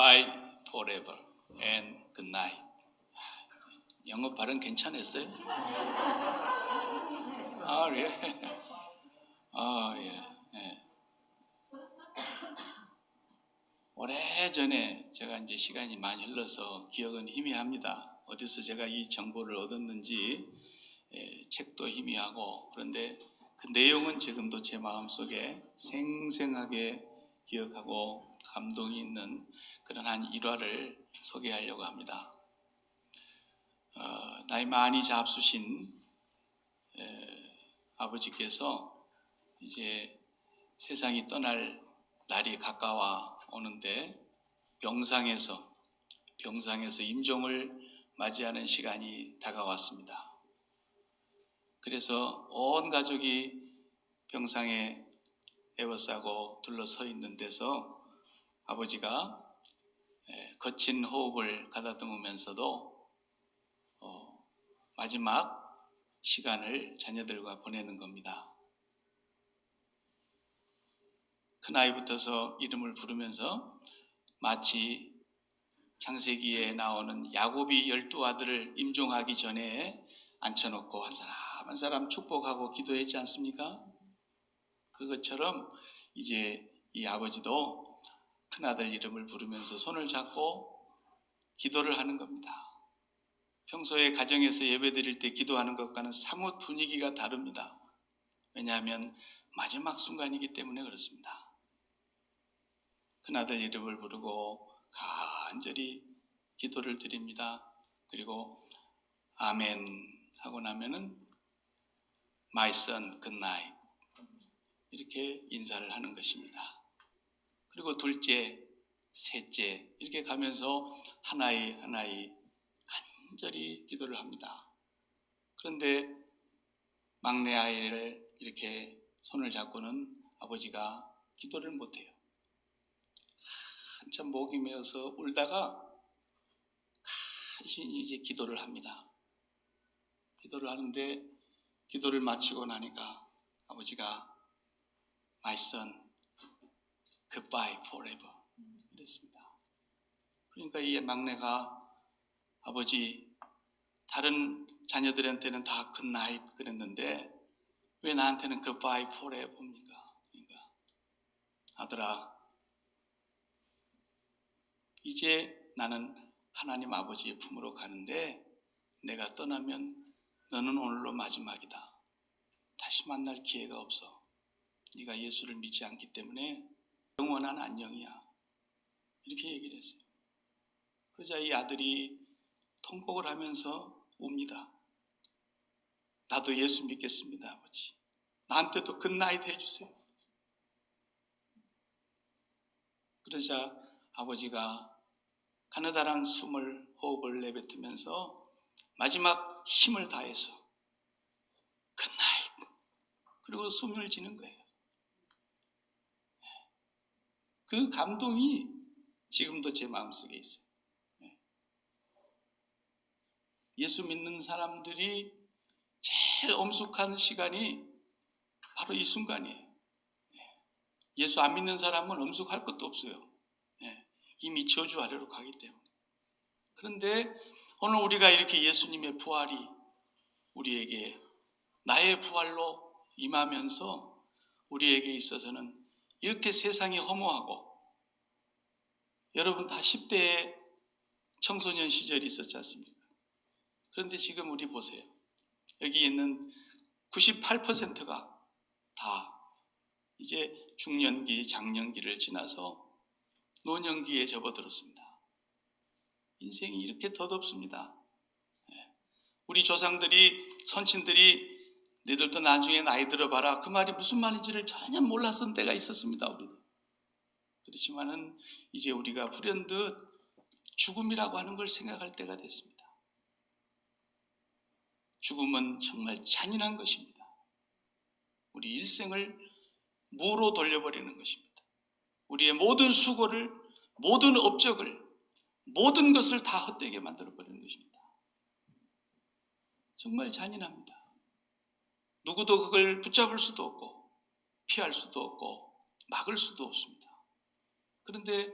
Goodbye forever and good night. 영어 발음 괜찮았어요? 예. 예. 오래전에 제가 이제 시간이 많이 흘러서 기억은 희미합니다. 어디서 제가 이 정보를 얻었는지 책도 희미하고, 그런데 그 내용은 지금도 제 마음속에 생생하게 기억하고 감동이 있는 그런 한 일화를 소개하려고 합니다. 나이 많이 잡수신 아버지께서 이제 세상이 떠날 날이 가까워 오는데 병상에서 임종을 맞이하는 시간이 다가왔습니다. 그래서 온 가족이 병상에 에워싸고 둘러서 있는 데서 아버지가 거친 호흡을 가다듬으면서도 마지막 시간을 자녀들과 보내는 겁니다. 큰아이부터서 이름을 부르면서 마치 창세기에 나오는 야곱이 12아들을 임종하기 전에 앉혀놓고 한 사람 한 사람 축복하고 기도했지 않습니까? 그것처럼 이제 이 아버지도 큰아들 이름을 부르면서 손을 잡고 기도를 하는 겁니다. 평소에 가정에서 예배드릴 때 기도하는 것과는 사뭇 분위기가 다릅니다. 왜냐하면 마지막 순간이기 때문에 그렇습니다. 큰아들 이름을 부르고 간절히 기도를 드립니다. 그리고 아멘 하고 나면은 My son, good night 이렇게 인사를 하는 것입니다. 그리고 둘째, 셋째 이렇게 가면서 하나의 간절히 기도를 합니다. 그런데 막내 아이를 이렇게 손을 잡고는 아버지가 기도를 못해요. 한참 목이 메어서 울다가 간신히 이제 기도를 합니다. 기도를 하는데 기도를 마치고 나니까 아버지가 My son, goodbye forever 이랬습니다. 그러니까 이 막내가 아버지 다른 자녀들한테는 다 good night 그랬는데 왜 나한테는 goodbye forever입니까? 그러니까 아들아 이제 나는 하나님 아버지의 품으로 가는데 내가 떠나면 너는 오늘로 마지막이다. 다시 만날 기회가 없어. 네가 예수를 믿지 않기 때문에 영원한 안녕이야. 이렇게 얘기를 했어요. 그러자 이 아들이 통곡을 하면서 웁니다. 나도 예수 믿겠습니다, 아버지. 나한테도 굿나잇 해주세요. 그러자 아버지가 가느다란 호흡을 내뱉으면서 마지막 힘을 다해서 굿나잇 그리고 숨을 지는 거예요. 그 감동이 지금도 제 마음속에 있어요. 예수 믿는 사람들이 제일 엄숙한 시간이 바로 이 순간이에요. 예수 안 믿는 사람은 엄숙할 것도 없어요. 이미 저주 아래로 가기 때문에. 그런데 오늘 우리가 이렇게 예수님의 부활이 우리에게 나의 부활로 임하면서 우리에게 있어서는 이렇게 세상이 허무하고, 여러분 다 10대의 청소년 시절이 있었지 않습니까? 그런데 지금 우리 보세요. 여기 있는 98%가 다 이제 중년기, 장년기를 지나서 노년기에 접어들었습니다. 인생이 이렇게 덧없습니다. 우리 조상들이, 선친들이 너희들도 나중에 나이 들어봐라 그 말이 무슨 말인지를 전혀 몰랐던 때가 있었습니다. 우리도. 그렇지만은 이제 우리가 불현듯 죽음이라고 하는 걸 생각할 때가 됐습니다. 죽음은 정말 잔인한 것입니다. 우리 일생을 무로 돌려버리는 것입니다. 우리의 모든 수고를, 모든 업적을, 모든 것을 다 헛되게 만들어버리는 것입니다. 정말 잔인합니다. 누구도 그걸 붙잡을 수도 없고 피할 수도 없고 막을 수도 없습니다. 그런데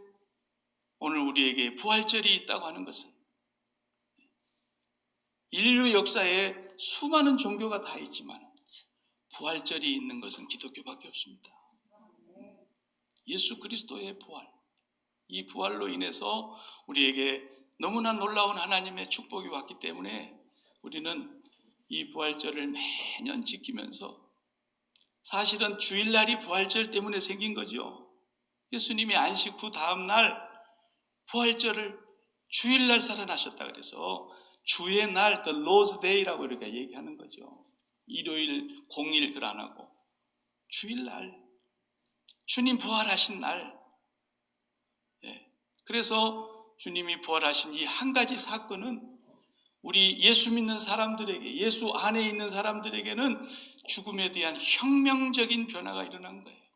오늘 우리에게 부활절이 있다고 하는 것은 인류 역사에 수많은 종교가 다 있지만 부활절이 있는 것은 기독교밖에 없습니다. 예수 그리스도의 부활, 이 부활로 인해서 우리에게 너무나 놀라운 하나님의 축복이 왔기 때문에 우리는 이 부활절을 매년 지키면서, 사실은 주일날이 부활절 때문에 생긴 거죠. 예수님이 안식 후 다음 날 부활절을 주일날 살아나셨다 그래서 주의 날, the Lord's Day라고 이렇게 얘기하는 거죠. 일요일, 공일 그 안 하고 주일날, 주님 부활하신 날. 그래서 주님이 부활하신 이 한 가지 사건은 우리 예수 믿는 사람들에게, 예수 안에 있는 사람들에게는 죽음에 대한 혁명적인 변화가 일어난 거예요.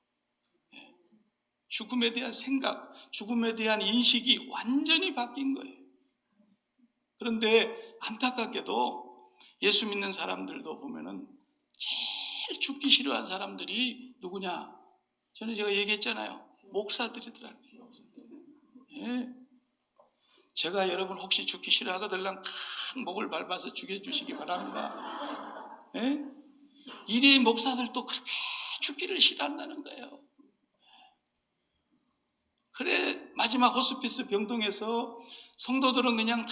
죽음에 대한 생각, 죽음에 대한 인식이 완전히 바뀐 거예요. 그런데 안타깝게도 예수 믿는 사람들도 보면은 제일 죽기 싫어하는 사람들이 누구냐? 전에 제가 얘기했잖아요. 목사들이더라고요. 목사들. 제가 여러분 혹시 죽기 싫어하거들랑 큰 목을 밟아서 죽여주시기 바랍니다. 이리 목사들도 그렇게 죽기를 싫어한다는 거예요. 그래 마지막 호스피스 병동에서 성도들은 그냥 다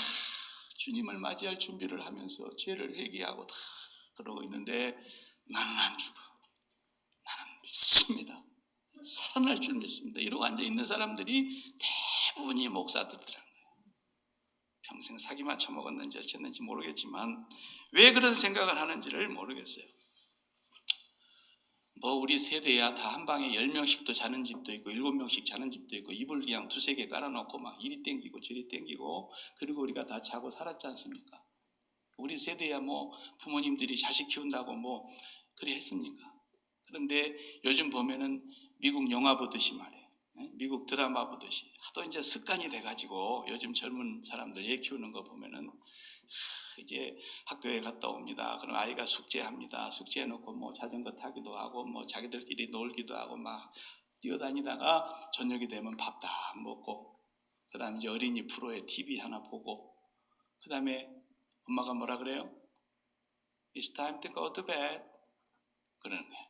주님을 맞이할 준비를 하면서 죄를 회개하고 다 그러고 있는데 나는 안 죽어. 나는 믿습니다. 살아날 줄 믿습니다. 이러고 앉아있는 사람들이 대부분이 목사들이더라고요. 평생 사기만 처먹었는지 어쨌는지 모르겠지만 왜 그런 생각을 하는지를 모르겠어요. 뭐 우리 세대야 다 한 방에 10명씩도 자는 집도 있고 7명씩 자는 집도 있고 이불 그냥 두세 개 깔아놓고 막 이리 땡기고 저리 땡기고 그리고 우리가 다 자고 살았지 않습니까? 우리 세대야 뭐 부모님들이 자식 키운다고 뭐 그래 했습니까? 그런데 요즘 보면은 미국 영화 보듯이 말이에요. 미국 드라마 보듯이 하도 이제 습관이 돼가지고 요즘 젊은 사람들 애 키우는 거 보면은 이제 학교에 갔다 옵니다. 그럼 아이가 숙제합니다. 숙제해놓고 뭐 자전거 타기도 하고 뭐 자기들끼리 놀기도 하고 막 뛰어다니다가 저녁이 되면 밥 다 먹고 그 다음에 이제 어린이 프로에 TV 하나 보고 그 다음에 엄마가 뭐라 그래요? It's time to go to bed. 그러는 거야.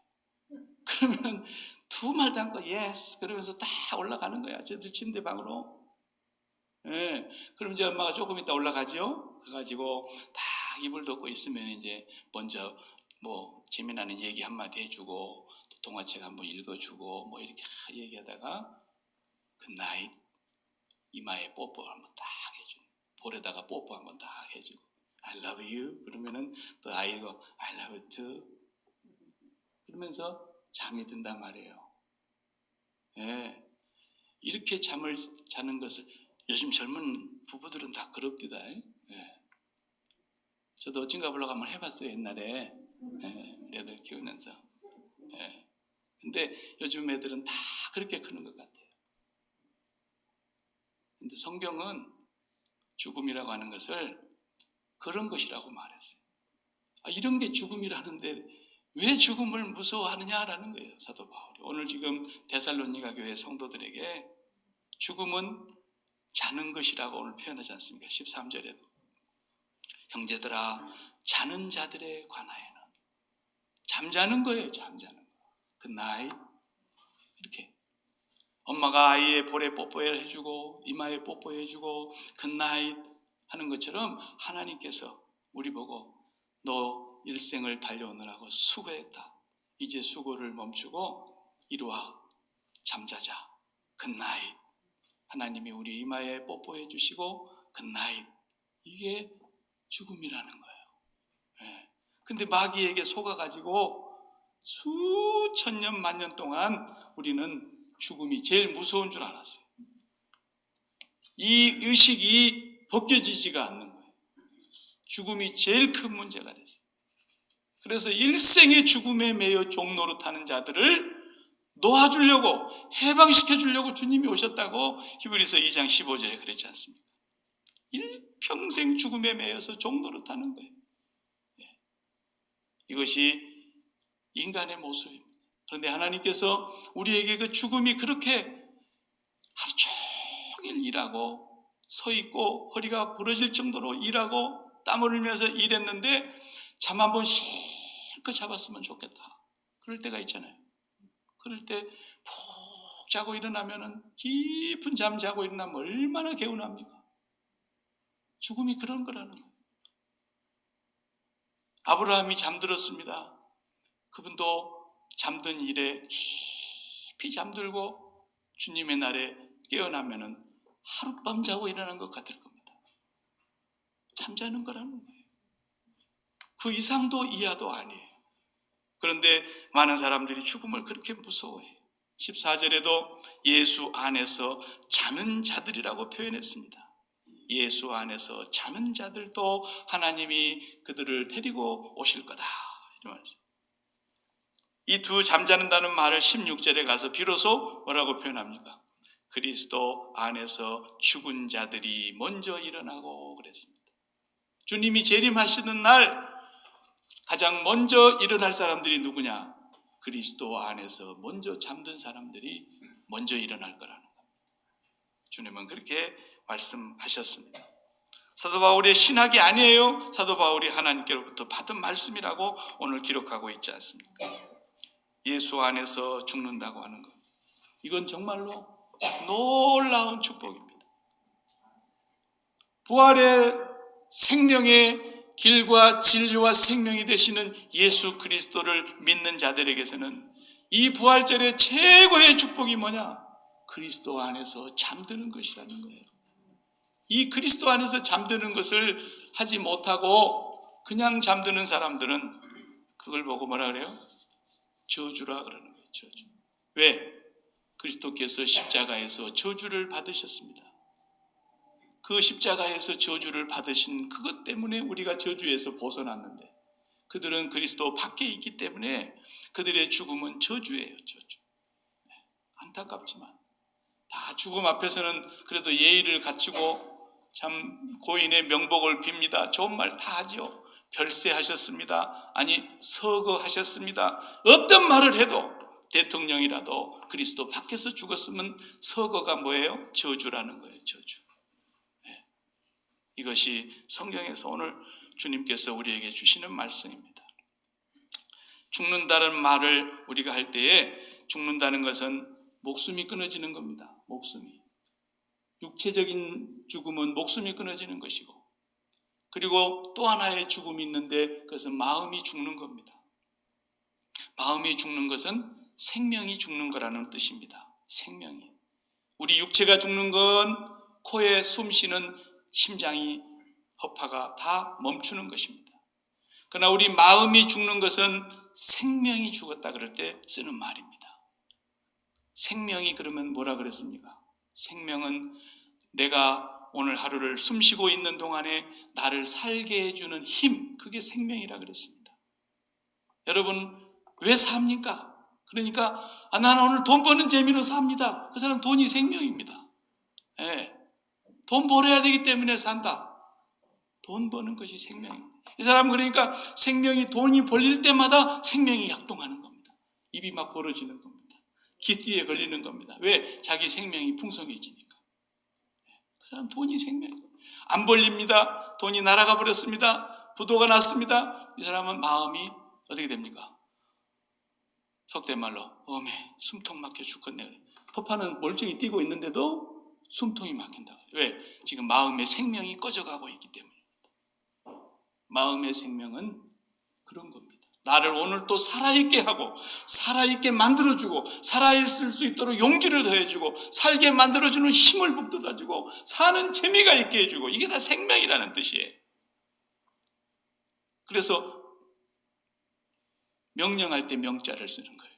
그러면 두 말도 않고 yes 그러면서 다 올라가는 거야. 쟤들 침대 방으로. 그럼 이제 엄마가 조금 있다 올라가죠. 그래가지고 다 이불 덮고 있으면 이제 먼저 뭐 재미나는 얘기 한마디 해주고 또 동화책 한번 읽어주고 뭐 이렇게 얘기하다가 굿나잇 이마에 뽀뽀 한번 딱 해주고 볼에다가 뽀뽀 한번 딱 해주고 I love you 그러면은 또 아이가 I love you too 그러면서 잠이 든단 말이에요. 이렇게 잠을 자는 것을 요즘 젊은 부부들은 다 그럽디다. 저도 어딘가 보려고 한번 해봤어요 옛날에. 우리 애들 키우면서. 근데 요즘 애들은 다 그렇게 크는 것 같아요. 근데 성경은 죽음이라고 하는 것을 그런 것이라고 말했어요. 이런 게 죽음이라는데 왜 죽음을 무서워하느냐라는 거예요. 사도 바울이. 오늘 지금 데살로니가 교회 성도들에게 죽음은 자는 것이라고 오늘 표현하지 않습니까? 13절에도 형제들아 자는 자들에 관하여는 잠자는 거예요. 잠자는 거. 굿나잇 이렇게 엄마가 아이의 볼에 뽀뽀해주고 이마에 뽀뽀해주고 굿나잇 하는 것처럼 하나님께서 우리 보고 너 일생을 달려오느라고 수고했다. 이제 수고를 멈추고 이리와 잠자자. 굿나잇. 하나님이 우리 이마에 뽀뽀해 주시고 굿나잇. 이게 죽음이라는 거예요. 근데 마귀에게 속아가지고 수천 년 만년 동안 우리는 죽음이 제일 무서운 줄 알았어요. 이 의식이 벗겨지지가 않는 거예요. 죽음이 제일 큰 문제가 됐어요. 그래서 일생의 죽음에 매여 종노릇하는 자들을 놓아주려고 해방시켜주려고 주님이 오셨다고 히브리서 2장 15절에 그랬지 않습니까? 일평생 죽음에 매여서 종노릇하는 거예요. 이것이 인간의 모습입니다. 그런데 하나님께서 우리에게 그 죽음이 그렇게 하루 종일 일하고 서 있고 허리가 부러질 정도로 일하고 땀을 흘리면서 일했는데 잠 한 번 실컷 잡았으면 좋겠다. 그럴 때가 있잖아요. 그럴 때 푹 자고 일어나면은 깊은 잠 자고 일어나면 얼마나 개운합니까? 죽음이 그런 거라는 거예요. 아브라함이 잠들었습니다. 그분도 잠든 일에 깊이 잠들고 주님의 날에 깨어나면은 하룻밤 자고 일어난 것 같을 겁니다. 잠자는 거라는 거예요. 그 이상도 이하도 아니에요. 그런데 많은 사람들이 죽음을 그렇게 무서워해요. 14절에도 예수 안에서 자는 자들이라고 표현했습니다. 예수 안에서 자는 자들도 하나님이 그들을 데리고 오실 거다. 이런 말씀. 이 두 잠자는다는 말을 16절에 가서 비로소 뭐라고 표현합니까? 그리스도 안에서 죽은 자들이 먼저 일어나고 그랬습니다. 주님이 재림하시는 날 가장 먼저 일어날 사람들이 누구냐? 그리스도 안에서 먼저 잠든 사람들이 먼저 일어날 거라는 겁니다. 주님은 그렇게 말씀하셨습니다. 사도 바울의 신학이 아니에요. 사도 바울이 하나님께로부터 받은 말씀이라고 오늘 기록하고 있지 않습니까? 예수 안에서 죽는다고 하는 것. 이건 정말로 놀라운 축복입니다. 부활의 생명의 길과 진리와 생명이 되시는 예수 그리스도를 믿는 자들에게서는 이 부활절의 최고의 축복이 뭐냐? 그리스도 안에서 잠드는 것이라는 거예요. 이 그리스도 안에서 잠드는 것을 하지 못하고 그냥 잠드는 사람들은 그걸 보고 뭐라 그래요? 저주라 그러는 거예요. 저주. 왜? 그리스도께서 십자가에서 저주를 받으셨습니다. 그 십자가에서 저주를 받으신 그것 때문에 우리가 저주에서 벗어났는데 그들은 그리스도 밖에 있기 때문에 그들의 죽음은 저주예요. 저주. 안타깝지만 다 죽음 앞에서는 그래도 예의를 갖추고 참 고인의 명복을 빕니다. 좋은 말 다 하죠. 별세하셨습니다. 아니 서거하셨습니다. 어떤 말을 해도 대통령이라도 그리스도 밖에서 죽었으면 서거가 뭐예요? 저주라는 거예요. 저주. 네. 이것이 성경에서 오늘 주님께서 우리에게 주시는 말씀입니다. 죽는다는 말을 우리가 할 때에 죽는다는 것은 목숨이 끊어지는 겁니다. 목숨이. 육체적인 죽음은 목숨이 끊어지는 것이고 그리고 또 하나의 죽음이 있는데 그것은 마음이 죽는 겁니다. 마음이 죽는 것은 생명이 죽는 거라는 뜻입니다. 생명이. 우리 육체가 죽는 건 코에 숨 쉬는 심장이 허파가 다 멈추는 것입니다. 그러나 우리 마음이 죽는 것은 생명이 죽었다 그럴 때 쓰는 말입니다. 생명이 그러면 뭐라 그랬습니까? 생명은 내가 오늘 하루를 숨쉬고 있는 동안에 나를 살게 해주는 힘, 그게 생명이라 그랬습니다. 여러분 왜 삽니까? 그러니까 나는 오늘 돈 버는 재미로 삽니다. 그 사람 돈이 생명입니다. 네. 돈 벌어야 되기 때문에 산다. 돈 버는 것이 생명입니다. 이 사람은 그러니까 생명이 돈이 벌릴 때마다 생명이 약동하는 겁니다. 입이 막 벌어지는 겁니다. 기띠에 걸리는 겁니다. 왜? 자기 생명이 풍성해지니까. 그 사람 돈이 생명이에요. 안 벌립니다. 돈이 날아가 버렸습니다. 부도가 났습니다. 이 사람은 마음이 어떻게 됩니까? 속된 말로 숨통 막혀 죽겠네. 허파는 멀쩡히 뛰고 있는데도 숨통이 막힌다. 왜? 지금 마음의 생명이 꺼져가고 있기 때문에. 마음의 생명은 그런 겁니다. 나를 오늘 또 살아있게 하고 살아있게 만들어주고 살아있을 수 있도록 용기를 더해주고 살게 만들어주는 힘을 북돋아주고 사는 재미가 있게 해주고 이게 다 생명이라는 뜻이에요. 그래서 명령할 때 명자를 쓰는 거예요.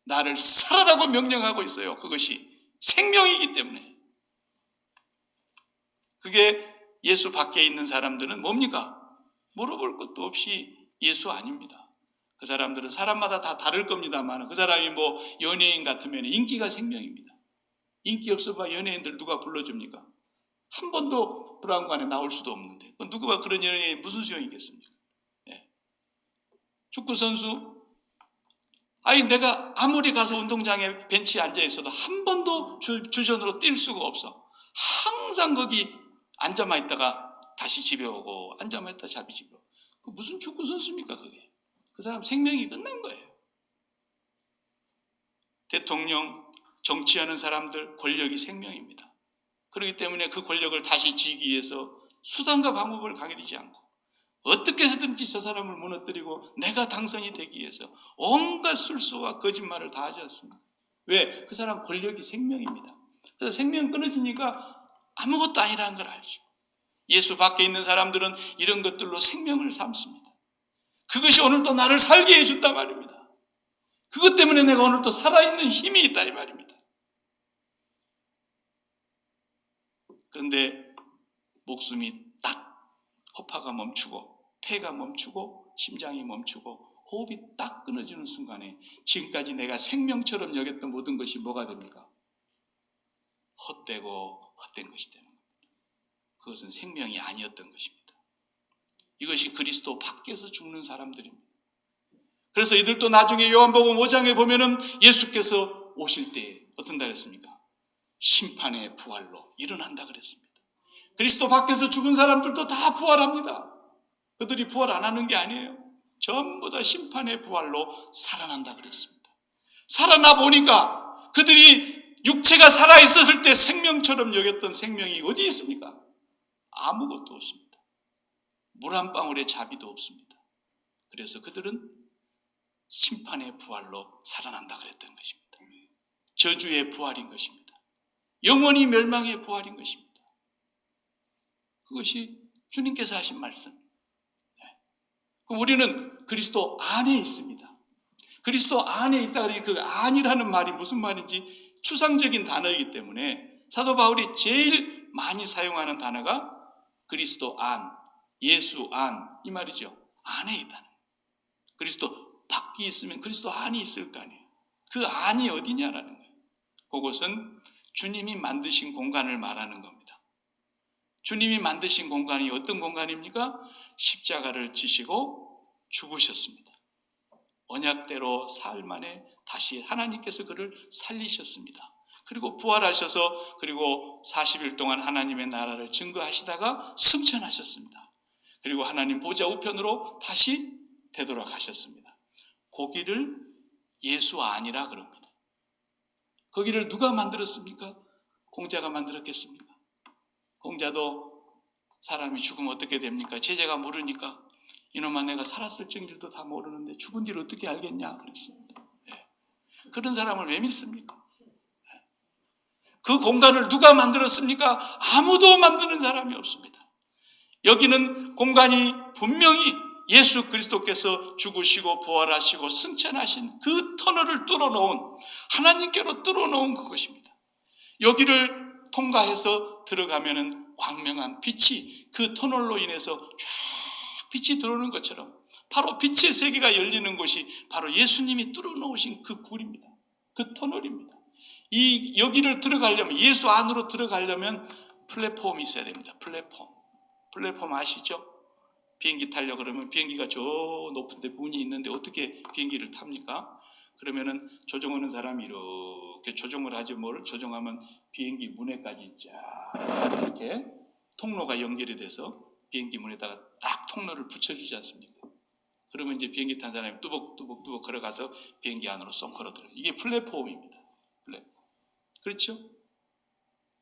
나를 살아라고 명령하고 있어요. 그것이 생명이기 때문에. 그게 예수 밖에 있는 사람들은 뭡니까? 물어볼 것도 없이 예수 아닙니다. 그 사람들은 사람마다 다 다를 겁니다만 그 사람이 뭐 연예인 같으면 인기가 생명입니다. 인기 없어봐 연예인들 누가 불러줍니까? 한 번도 브라운관에 나올 수도 없는데 누구가 그런 연예인 무슨 소용이겠습니까? 네. 축구선수 내가 아무리 가서 운동장에 벤치에 앉아 있어도 한 번도 주전으로 뛸 수가 없어. 항상 거기 앉아만 있다가 다시 집에 오고 앉아만 있다가 다시 집에 오고. 그 무슨 축구 선수입니까 그게? 그 사람 생명이 끝난 거예요. 대통령, 정치하는 사람들 권력이 생명입니다. 그렇기 때문에 그 권력을 다시 쥐기 위해서 수단과 방법을 가리지 않고 어떻게 해서든지 저 사람을 무너뜨리고 내가 당선이 되기 위해서 온갖 술수와 거짓말을 다 하지 않습니까? 왜? 그 사람 권력이 생명입니다. 그래서 생명 끊어지니까 아무것도 아니라는 걸 알죠. 예수 밖에 있는 사람들은 이런 것들로 생명을 삼습니다. 그것이 오늘 또 나를 살게 해준단 말입니다. 그것 때문에 내가 오늘 또 살아있는 힘이 있다 이 말입니다. 그런데 목숨이 딱 허파가 멈추고 폐가 멈추고 심장이 멈추고 호흡이 딱 끊어지는 순간에 지금까지 내가 생명처럼 여겼던 모든 것이 뭐가 됩니까? 헛되고 헛된 것이 되는 겁니다. 그것은 생명이 아니었던 것입니다. 이것이 그리스도 밖에서 죽는 사람들입니다. 그래서 이들도 나중에 요한복음 5장에 보면은 예수께서 오실 때 어떤 날 했습니까? 심판의 부활로 일어난다 그랬습니다. 그리스도 밖에서 죽은 사람들도 다 부활합니다. 그들이 부활 안 하는 게 아니에요. 전부 다 심판의 부활로 살아난다 그랬습니다. 살아나 보니까 그들이 육체가 살아있었을 때 생명처럼 여겼던 생명이 어디 있습니까? 아무것도 없습니다. 물 한 방울의 자비도 없습니다. 그래서 그들은 심판의 부활로 살아난다 그랬던 것입니다. 저주의 부활인 것입니다. 영원히 멸망의 부활인 것입니다. 그것이 주님께서 하신 말씀. 우리는 그리스도 안에 있습니다. 그리스도 안에 있다 그러니 그 안이라는 말이 무슨 말인지 추상적인 단어이기 때문에 사도 바울이 제일 많이 사용하는 단어가 그리스도 안, 예수 안 이 말이죠. 안에 있다는 거예요. 그리스도 밖에 있으면 그리스도 안이 있을 거 아니에요. 그 안이 어디냐라는 거예요. 그것은 주님이 만드신 공간을 말하는 겁니다. 주님이 만드신 공간이 어떤 공간입니까? 십자가를 지시고 죽으셨습니다. 언약대로 사흘 만에 다시 하나님께서 그를 살리셨습니다. 그리고 부활하셔서 그리고 40일 동안 하나님의 나라를 증거하시다가 승천하셨습니다. 그리고 하나님 보좌 우편으로 다시 되돌아가셨습니다. 거기를 예수 안이라 그럽니다. 거기를 누가 만들었습니까? 공자가 만들었겠습니까? 공자도 사람이 죽으면 어떻게 됩니까? 제자가 모르니까 이놈아 내가 살았을 적일도 다 모르는데 죽은 뒤를 어떻게 알겠냐 그랬습니다. 그런 사람을 왜 믿습니까? 그 공간을 누가 만들었습니까? 아무도 만드는 사람이 없습니다. 여기는 공간이 분명히 예수 그리스도께서 죽으시고 부활하시고 승천하신 그 터널을 뚫어놓은 하나님께로 뚫어놓은 그것입니다. 여기를 통과해서 들어가면은 광명한 빛이 그 터널로 인해서 쫙 빛이 들어오는 것처럼 바로 빛의 세계가 열리는 곳이 바로 예수님이 뚫어놓으신 그 굴입니다. 그 터널입니다. 이 여기를 들어가려면 예수 안으로 들어가려면 플랫폼이 있어야 됩니다. 플랫폼 아시죠? 비행기 타려고 그러면 비행기가 저 높은 데 문이 있는데 어떻게 비행기를 탑니까? 그러면은 조종하는 사람이 이렇게 조종을 하지 뭘 조종하면 비행기 문에까지 쫙 이렇게 통로가 연결이 돼서 비행기 문에다가 딱 통로를 붙여주지 않습니까? 그러면 이제 비행기 탄 사람이 뚜벅뚜벅 걸어가서 비행기 안으로 쏙 걸어들어요. 이게 플랫폼입니다. 플랫폼. 그렇죠?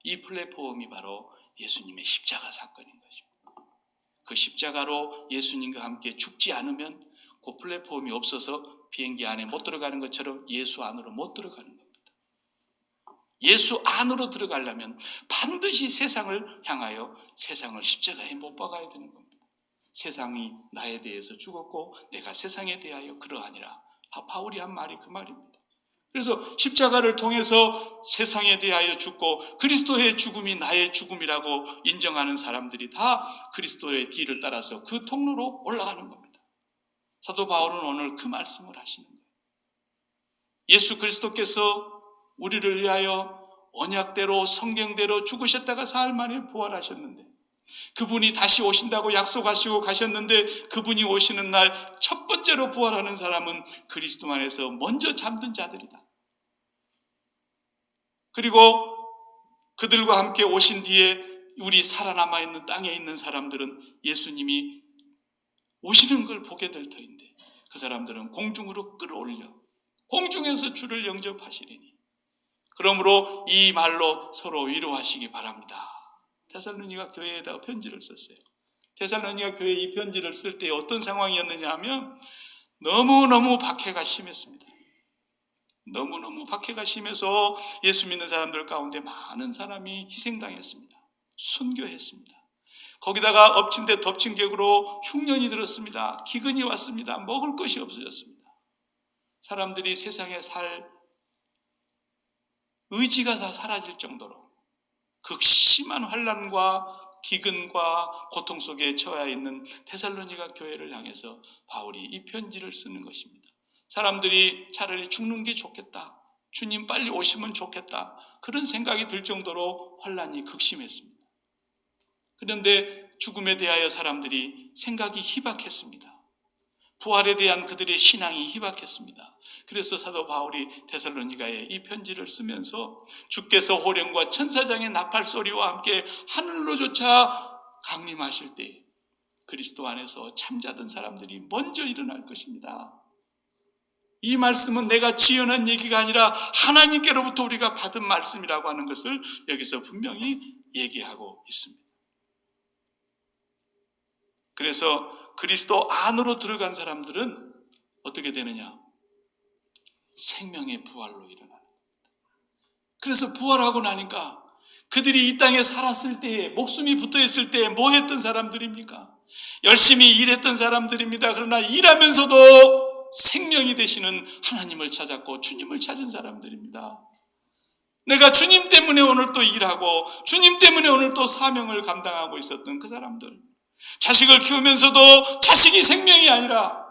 이 플랫폼이 바로 예수님의 십자가 사건인 것입니다. 그 십자가로 예수님과 함께 죽지 않으면 그 플랫폼이 없어서 비행기 안에 못 들어가는 것처럼 예수 안으로 못 들어가는 겁니다. 예수 안으로 들어가려면 반드시 세상을 향하여 세상을 십자가에 못 박아야 되는 겁니다. 세상이 나에 대해서 죽었고 내가 세상에 대하여 그러하니라. 바울이 한 말이 그 말입니다. 그래서 십자가를 통해서 세상에 대하여 죽고 그리스도의 죽음이 나의 죽음이라고 인정하는 사람들이 다 그리스도의 뒤를 따라서 그 통로로 올라가는 겁니다. 사도 바울은 오늘 그 말씀을 하시는 거예요. 예수 그리스도께서 우리를 위하여 언약대로 성경대로 죽으셨다가 사흘 만에 부활하셨는데 그분이 다시 오신다고 약속하시고 가셨는데 그분이 오시는 날 첫 번째로 부활하는 사람은 그리스도 안에서 먼저 잠든 자들이다. 그리고 그들과 함께 오신 뒤에 우리 살아남아 있는 땅에 있는 사람들은 예수님이 오시는 걸 보게 될 터인데 그 사람들은 공중으로 끌어올려 공중에서 주를 영접하시리니 그러므로 이 말로 서로 위로하시기 바랍니다. 데살로니가 교회에다가 편지를 썼어요. 데살로니가 교회에 이 편지를 쓸 때 어떤 상황이었느냐 하면 너무너무 박해가 심했습니다. 너무너무 박해가 심해서 예수 믿는 사람들 가운데 많은 사람이 희생당했습니다. 순교했습니다. 거기다가 엎친 데 덮친 격으로 흉년이 들었습니다. 기근이 왔습니다. 먹을 것이 없어졌습니다. 사람들이 세상에 살 의지가 다 사라질 정도로 극심한 환난과 기근과 고통 속에 처해 있는 데살로니가 교회를 향해서 바울이 이 편지를 쓰는 것입니다. 사람들이 차라리 죽는 게 좋겠다, 주님 빨리 오시면 좋겠다, 그런 생각이 들 정도로 환난이 극심했습니다. 그런데 죽음에 대하여 사람들이 생각이 희박했습니다. 부활에 대한 그들의 신앙이 희박했습니다. 그래서 사도 바울이 데살로니가에 이 편지를 쓰면서 주께서 호령과 천사장의 나팔 소리와 함께 하늘로조차 강림하실 때 그리스도 안에서 잠자던 사람들이 먼저 일어날 것입니다. 이 말씀은 내가 지어낸 얘기가 아니라 하나님께로부터 우리가 받은 말씀이라고 하는 것을 여기서 분명히 얘기하고 있습니다. 그래서 그리스도 안으로 들어간 사람들은 어떻게 되느냐? 생명의 부활로 일어나는 겁니다. 그래서 부활하고 나니까 그들이 이 땅에 살았을 때에, 목숨이 붙어있을 때에 뭐 했던 사람들입니까? 열심히 일했던 사람들입니다. 그러나 일하면서도 생명이 되시는 하나님을 찾았고 주님을 찾은 사람들입니다. 내가 주님 때문에 오늘 또 일하고 주님 때문에 오늘 또 사명을 감당하고 있었던 그 사람들, 자식을 키우면서도 자식이 생명이 아니라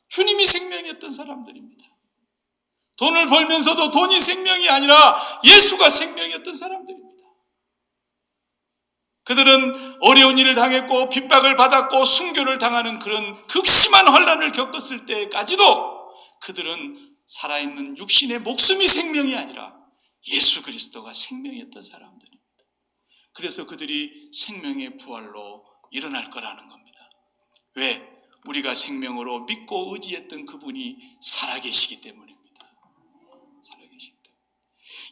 주님이 생명이었던 사람들입니다. 돈을 벌면서도 돈이 생명이 아니라 예수가 생명이었던 사람들입니다. 그들은 어려운 일을 당했고 핍박을 받았고 순교를 당하는 그런 극심한 환난을 겪었을 때까지도 그들은 살아있는 육신의 목숨이 생명이 아니라 예수 그리스도가 생명이었던 사람들입니다. 그래서 그들이 생명의 부활로 일어날 거라는 겁니다. 왜? 우리가 생명으로 믿고 의지했던 그분이 살아계시기 때문입니다. 살아계시기 때문에.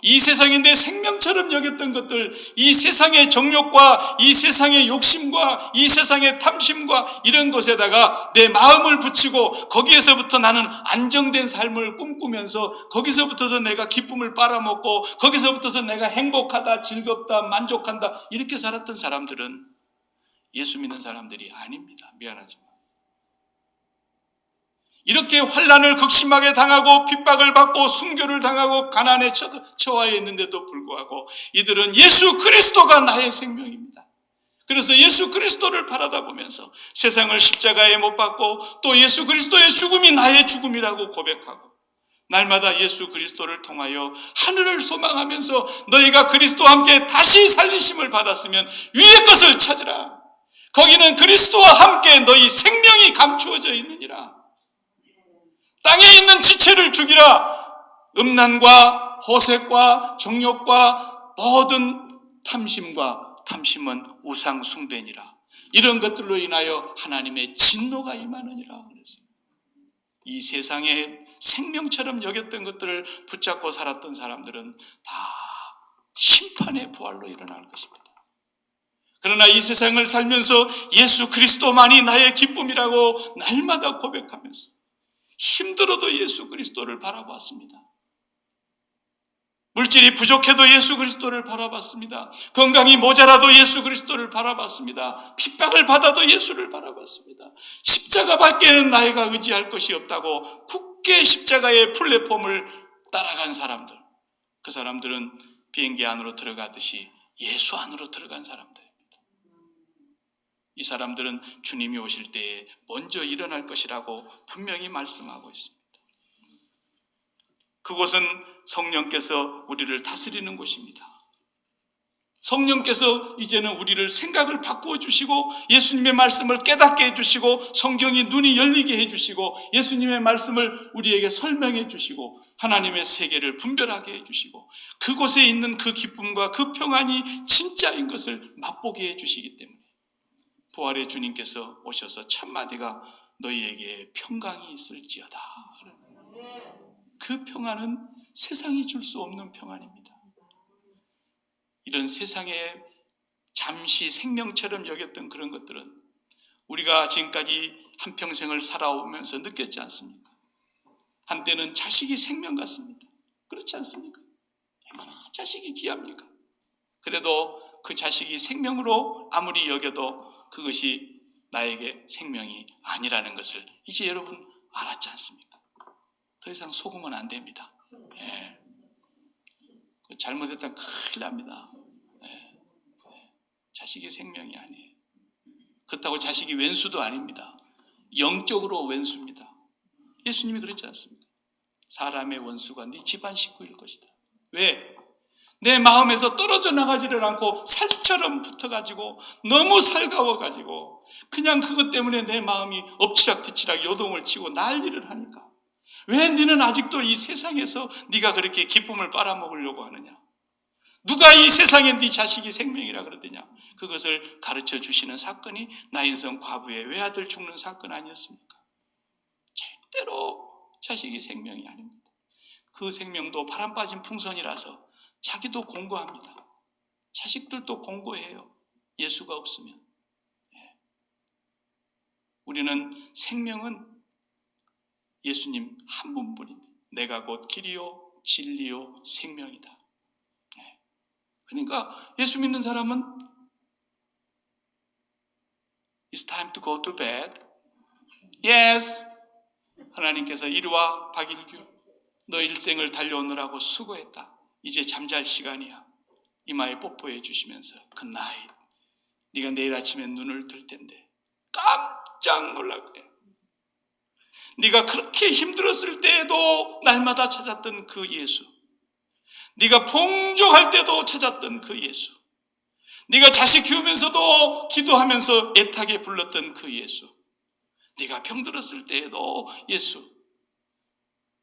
이 세상인데 생명처럼 여겼던 것들, 이 세상의 정욕과 이 세상의 욕심과 이 세상의 탐심과 이런 것에다가 내 마음을 붙이고 거기에서부터 나는 안정된 삶을 꿈꾸면서 거기서부터서 내가 기쁨을 빨아먹고 거기서부터서 내가 행복하다, 즐겁다, 만족한다 이렇게 살았던 사람들은 예수 믿는 사람들이 아닙니다. 미안하지만. 이렇게 환난을 극심하게 당하고 핍박을 받고 순교를 당하고 가난에 처해 있는데도 불구하고 이들은 예수 그리스도가 나의 생명입니다. 그래서 예수 그리스도를 바라다 보면서 세상을 십자가에 못 박고 또 예수 그리스도의 죽음이 나의 죽음이라고 고백하고 날마다 예수 그리스도를 통하여 하늘을 소망하면서 너희가 그리스도와 함께 다시 살리심을 받았으면 위의 것을 찾으라. 거기는 그리스도와 함께 너희 생명이 감추어져 있느니라. 땅에 있는 지체를 죽이라. 음란과 호색과 정욕과 모든 탐심은 우상 숭배니라. 이런 것들로 인하여 하나님의 진노가 임하느니라. 그랬어요. 이 세상에 생명처럼 여겼던 것들을 붙잡고 살았던 사람들은 다 심판의 부활로 일어날 것입니다. 그러나 이 세상을 살면서 예수 그리스도만이 나의 기쁨이라고 날마다 고백하면서 힘들어도 예수 그리스도를 바라봤습니다. 물질이 부족해도 예수 그리스도를 바라봤습니다. 건강이 모자라도 예수 그리스도를 바라봤습니다. 핍박을 받아도 예수를 바라봤습니다. 십자가밖에는 나이가 의지할 것이 없다고 굳게 십자가의 플랫폼을 따라간 사람들, 그 사람들은 비행기 안으로 들어가듯이 예수 안으로 들어간 사람들입니다. 이 사람들은 주님이 오실 때에 먼저 일어날 것이라고 분명히 말씀하고 있습니다. 그곳은 성령께서 우리를 다스리는 곳입니다. 성령께서 이제는 우리를 생각을 바꾸어 주시고 예수님의 말씀을 깨닫게 해주시고 성경이 눈이 열리게 해주시고 예수님의 말씀을 우리에게 설명해 주시고 하나님의 세계를 분별하게 해주시고 그곳에 있는 그 기쁨과 그 평안이 진짜인 것을 맛보게 해주시기 때문에 부활의 주님께서 오셔서 첫 마디가 너희에게 평강이 있을지어다. 그 평안은 세상이 줄 수 없는 평안입니다. 이런 세상에 잠시 생명처럼 여겼던 그런 것들은 우리가 지금까지 한평생을 살아오면서 느꼈지 않습니까? 한때는 자식이 생명 같습니다. 그렇지 않습니까? 얼마나 자식이 귀합니까? 그래도 그 자식이 생명으로 아무리 여겨도 그것이 나에게 생명이 아니라는 것을 이제 여러분 알았지 않습니까? 더 이상 속으면 안 됩니다. 예. 잘못했다면 큰일 납니다. 예. 자식이 생명이 아니에요. 그렇다고 자식이 왼수도 아닙니다. 영적으로 왼수입니다. 예수님이 그랬지 않습니까? 사람의 원수가 네 집안 식구일 것이다. 왜? 내 마음에서 떨어져 나가지를 않고 살처럼 붙어가지고 너무 살가워가지고 그냥 그것 때문에 내 마음이 엎치락뒤치락 요동을 치고 난리를 하니까 왜 너는 아직도 이 세상에서 네가 그렇게 기쁨을 빨아먹으려고 하느냐? 누가 이 세상에 네 자식이 생명이라 그러더냐? 그것을 가르쳐 주시는 사건이 나인성 과부의 외아들 죽는 사건 아니었습니까? 절대로 자식이 생명이 아닙니다. 그 생명도 바람 빠진 풍선이라서 자기도 공고합니다. 자식들도 공고해요. 예수가 없으면. 우리는 생명은 예수님 한 분뿐입니다. 내가 곧 길이요 진리요 생명이다. 그러니까 예수 믿는 사람은 It's time to go to bed. Yes. 하나님께서 이리와 박일규 너 일생을 달려오느라고 수고했다. 이제 잠잘 시간이야. 이마에 뽀뽀해 주시면서 Good night. 네가 내일 아침에 눈을 뜰 텐데 깜짝 놀랄 거야. 네가 그렇게 힘들었을 때에도 날마다 찾았던 그 예수, 네가 풍족할 때도 찾았던 그 예수, 네가 자식 키우면서도 기도하면서 애타게 불렀던 그 예수, 네가 병들었을 때에도 예수,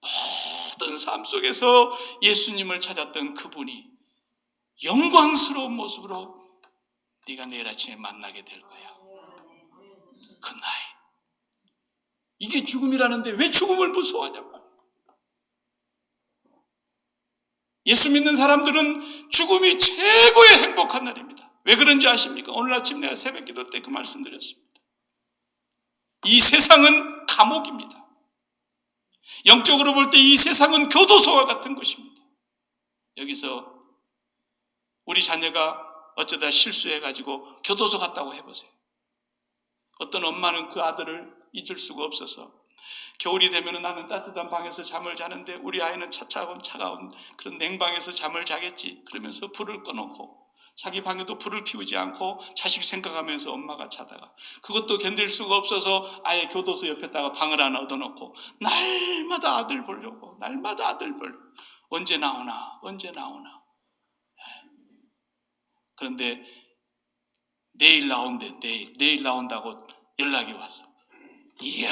모든 삶 속에서 예수님을 찾았던 그분이 영광스러운 모습으로 네가 내일 아침에 만나게 될 거야. 그 나이. 이게 죽음이라는데 왜 죽음을 무서워하냐고. 예수 믿는 사람들은 죽음이 최고의 행복한 날입니다. 왜 그런지 아십니까? 오늘 아침 내가 새벽 기도 때 그 말씀드렸습니다. 이 세상은 감옥입니다. 영적으로 볼 때 이 세상은 교도소와 같은 것입니다. 여기서 우리 자녀가 어쩌다 실수해가지고 교도소 갔다고 해보세요. 어떤 엄마는 그 아들을 잊을 수가 없어서 겨울이 되면 나는 따뜻한 방에서 잠을 자는데 우리 아이는 차가운 그런 냉방에서 잠을 자겠지. 그러면서 불을 꺼놓고 자기 방에도 불을 피우지 않고 자식 생각하면서 엄마가 자다가 그것도 견딜 수가 없어서 아예 교도소 옆에다가 방을 하나 얻어놓고 날마다 아들 보려고 언제 나오나 그런데 내일 나온다고 연락이 왔어. 이야,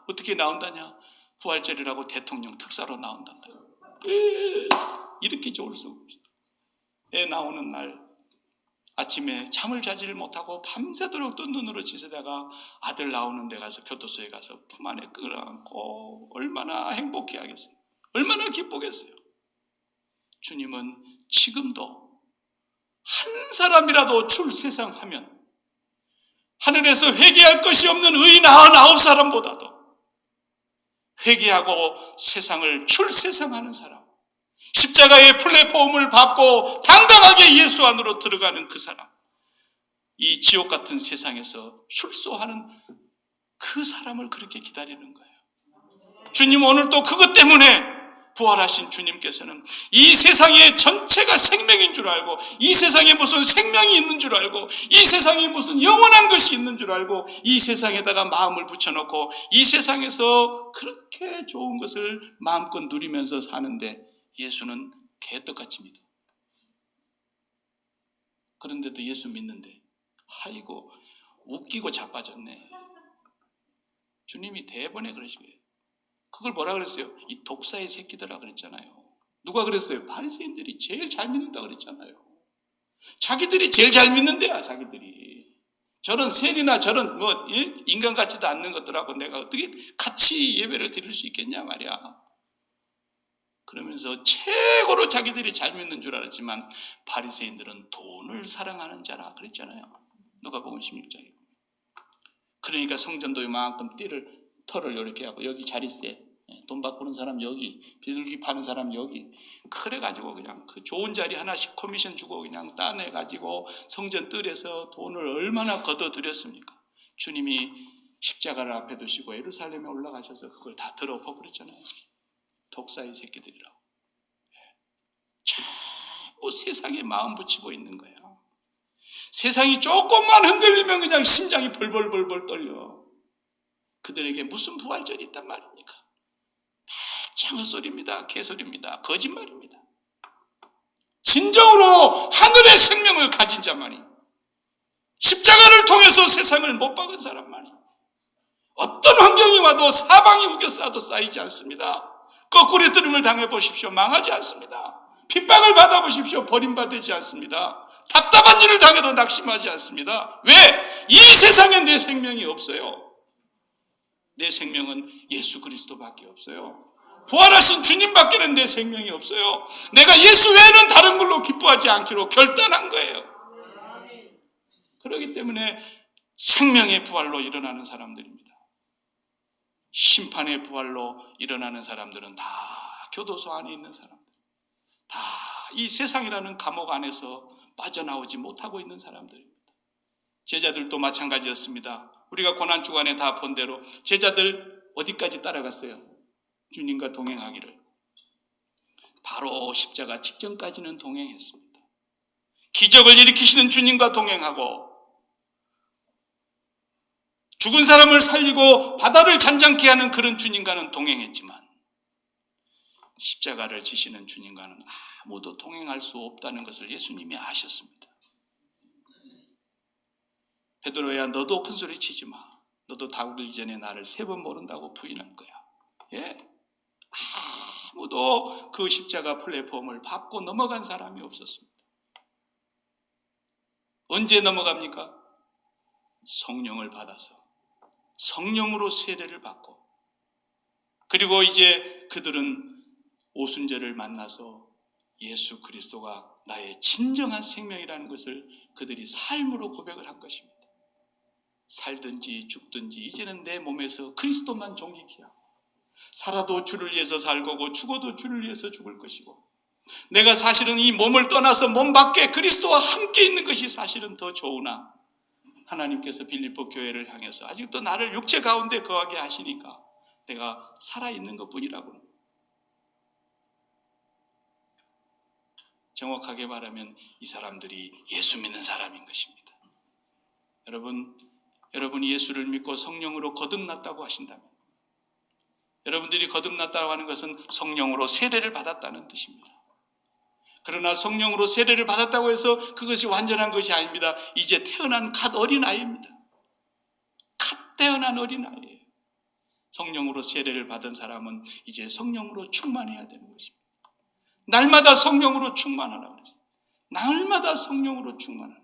어떻게 나온다냐? 부활절이라고 대통령 특사로 나온단다. 이렇게 좋을 수가 없어. 애 나오는 날 아침에 잠을 자지를 못하고 밤새도록 또 눈으로 지새다가 아들 나오는 데 가서 교도소에 가서 품 안에 끌어안고 얼마나 행복해 하겠어요. 얼마나 기쁘겠어요. 주님은 지금도 한 사람이라도 출세상하면 하늘에서 회개할 것이 없는 의인 99사람보다도 회개하고 세상을 출세상하는 사람, 십자가의 플랫폼을 밟고 당당하게 예수 안으로 들어가는 그 사람, 이 지옥 같은 세상에서 출소하는 그 사람을 그렇게 기다리는 거예요. 주님 오늘 또 그것 때문에 부활하신 주님께서는 이 세상의 전체가 생명인 줄 알고 이 세상에 무슨 생명이 있는 줄 알고 이 세상에 무슨 영원한 것이 있는 줄 알고 이 세상에다가 마음을 붙여놓고 이 세상에서 그렇게 좋은 것을 마음껏 누리면서 사는데 예수는 개떡같이 믿어. 그런데도 예수 믿는데, 아이고 웃기고 자빠졌네. 주님이 대번에 그러시고요. 그걸 뭐라 그랬어요? 이 독사의 새끼들아 그랬잖아요. 누가 그랬어요? 바리새인들이 제일 잘 믿는다 그랬잖아요. 자기들이 제일 잘 믿는데야, 자기들이. 저런 세리나 저런 인간 같지도 않는 것들하고 내가 어떻게 같이 예배를 드릴 수 있겠냐 말이야. 그러면서 최고로 자기들이 잘 믿는 줄 알았지만 바리새인들은 돈을 사랑하는 자라 그랬잖아요. 누가복음 16장에. 그러니까 성전도 이만큼 털을 이렇게 하고 여기 자릿세, 돈 바꾸는 사람 여기, 비둘기 파는 사람 여기, 그래가지고 그냥 그 좋은 자리 하나씩 커미션 주고 그냥 따내가지고 성전 뜰에서 돈을 얼마나 걷어들였습니까? 주님이 십자가를 앞에 두시고 예루살렘에 올라가셔서 그걸 다 들어버렸잖아요. 독사의 새끼들이라고. 자꾸 세상에 마음 붙이고 있는 거야. 세상이 조금만 흔들리면 그냥 심장이 벌벌벌벌 떨려. 그들에게 무슨 부활절이 있단 말입니까? 말짱 헛소리입니다. 개소리입니다. 거짓말입니다. 진정으로 하늘의 생명을 가진 자만이, 십자가를 통해서 세상을 못 박은 사람만이 어떤 환경이 와도 사방이 우겨싸도 쌓이지 않습니다. 거꾸로 뜨름을 당해보십시오. 망하지 않습니다. 핍박을 받아보십시오. 버림받지 않습니다. 답답한 일을 당해도 낙심하지 않습니다. 왜? 이 세상에 내 생명이 없어요. 내 생명은 예수 그리스도밖에 없어요. 부활하신 주님밖에는 내 생명이 없어요. 내가 예수 외에는 다른 걸로 기뻐하지 않기로 결단한 거예요. 그렇기 때문에 생명의 부활로 일어나는 사람들입니다. 심판의 부활로 일어나는 사람들은 다 교도소 안에 있는 사람들, 다 이 세상이라는 감옥 안에서 빠져나오지 못하고 있는 사람들입니다. 제자들도 마찬가지였습니다. 우리가 고난주간에 다 본 대로 제자들 어디까지 따라갔어요? 주님과 동행하기를. 바로 십자가 직전까지는 동행했습니다. 기적을 일으키시는 주님과 동행하고 죽은 사람을 살리고 바다를 잔잔케 하는 그런 주님과는 동행했지만 십자가를 지시는 주님과는 아무도 동행할 수 없다는 것을 예수님이 아셨습니다. 베드로야, 너도 큰 소리 치지 마. 너도 다구기 전에 나를 3번 모른다고 부인할 거야. 예? 아무도 그 십자가 플랫폼을 밟고 넘어간 사람이 없었습니다. 언제 넘어갑니까? 성령을 받아서, 성령으로 세례를 받고, 그리고 이제 그들은 오순절을 만나서 예수 그리스도가 나의 진정한 생명이라는 것을 그들이 삶으로 고백을 한 것입니다. 살든지 죽든지 이제는 내 몸에서 그리스도만 존귀케 하고, 살아도 주를 위해서 살고 죽어도 주를 위해서 죽을 것이고, 내가 사실은 이 몸을 떠나서 몸 밖에 그리스도와 함께 있는 것이 사실은 더 좋으나 하나님께서 빌립보 교회를 향해서 아직도 나를 육체 가운데 거하게 하시니까 내가 살아있는 것뿐이라고. 정확하게 말하면 이 사람들이 예수 믿는 사람인 것입니다. 여러분이 예수를 믿고 성령으로 거듭났다고 하신다면, 여러분들이 거듭났다고 하는 것은 성령으로 세례를 받았다는 뜻입니다. 그러나 성령으로 세례를 받았다고 해서 그것이 완전한 것이 아닙니다. 이제 태어난 갓 어린아이입니다. 갓 태어난 어린아이예요. 성령으로 세례를 받은 사람은 이제 성령으로 충만해야 되는 것입니다. 날마다 성령으로 충만하라고 그랬어요. 날마다 성령으로 충만하라.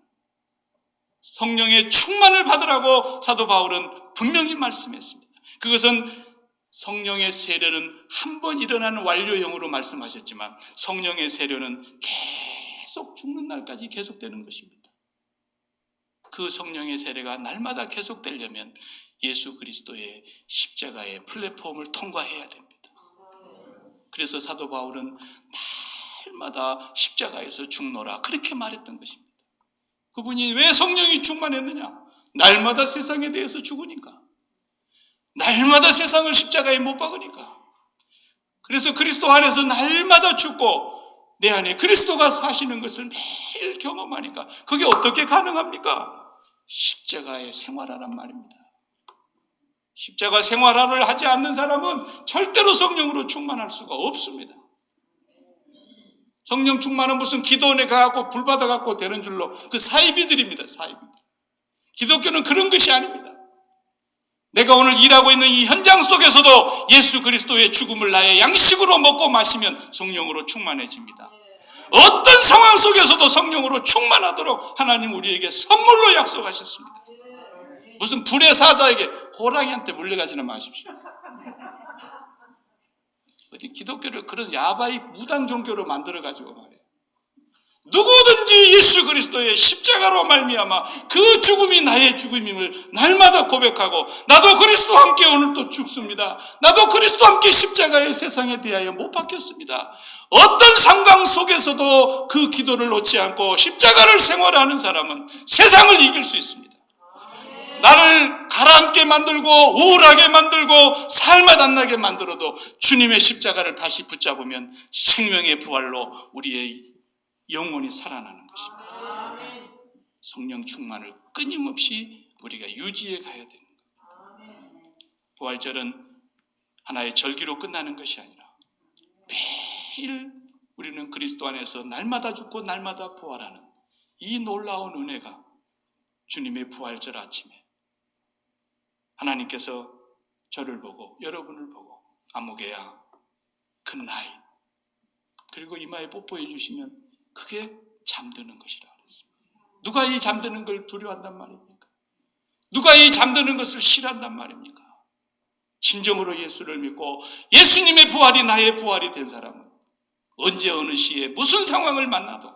성령의 충만을 받으라고 사도 바울은 분명히 말씀했습니다. 그것은 성령의 세례는 한 번 일어나는 완료형으로 말씀하셨지만 성령의 세례는 계속 죽는 날까지 계속되는 것입니다. 그 성령의 세례가 날마다 계속되려면 예수 그리스도의 십자가의 플랫폼을 통과해야 됩니다. 그래서 사도 바울은 날마다 십자가에서 죽노라 그렇게 말했던 것입니다. 그분이 왜 성령이 충만했느냐? 날마다 세상에 대해서 죽으니까. 날마다 세상을 십자가에 못 박으니까. 그래서 그리스도 안에서 날마다 죽고 내 안에 그리스도가 사시는 것을 매일 경험하니까 그게 어떻게 가능합니까? 십자가의 생활하란 말입니다. 십자가 생활을 하지 않는 사람은 절대로 성령으로 충만할 수가 없습니다. 성령 충만은 무슨 기도원에 가갖고 불 받아갖고 되는 줄로 그 사이비들입니다. 사이비들. 기독교는 그런 것이 아닙니다. 내가 오늘 일하고 있는 이 현장 속에서도 예수 그리스도의 죽음을 나의 양식으로 먹고 마시면 성령으로 충만해집니다. 어떤 상황 속에서도 성령으로 충만하도록 하나님 우리에게 선물로 약속하셨습니다. 무슨 불의 사자에게 호랑이한테 물려가지는 마십시오. 어디 기독교를 그런 야바이 무당 종교로 만들어가지고 말이에요. 누구든지 예수 그리스도의 십자가로 말미암아 그 죽음이 나의 죽음임을 날마다 고백하고 나도 그리스도와 함께 오늘 또 죽습니다. 나도 그리스도와 함께 십자가의 세상에 대하여 못 박혔습니다. 어떤 상황 속에서도 그 기도를 놓지 않고 십자가를 생활하는 사람은 세상을 이길 수 있습니다. 나를 가라앉게 만들고 우울하게 만들고 살맛 안 나게 만들어도 주님의 십자가를 다시 붙잡으면 생명의 부활로 우리의 영혼이 살아나는 것입니다. 성령 충만을 끊임없이 우리가 유지해 가야 되는 거예요. 부활절은 하나의 절기로 끝나는 것이 아니라 매일 우리는 그리스도 안에서 날마다 죽고 날마다 부활하는 이 놀라운 은혜가 주님의 부활절 아침에 하나님께서 저를 보고 여러분을 보고 아무개야 굿나잇 그리고 이마에 뽀뽀해 주시면 그게 잠드는 것이라 그랬습니다. 누가 이 잠드는 걸 두려워한단 말입니까? 누가 이 잠드는 것을 싫어한단 말입니까? 진정으로 예수를 믿고 예수님의 부활이 나의 부활이 된 사람은 언제 어느 시에 무슨 상황을 만나도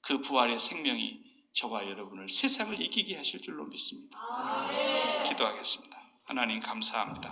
그 부활의 생명이 저와 여러분을 세상을 이기게 하실 줄로 믿습니다. 기도하겠습니다. 하나님 감사합니다.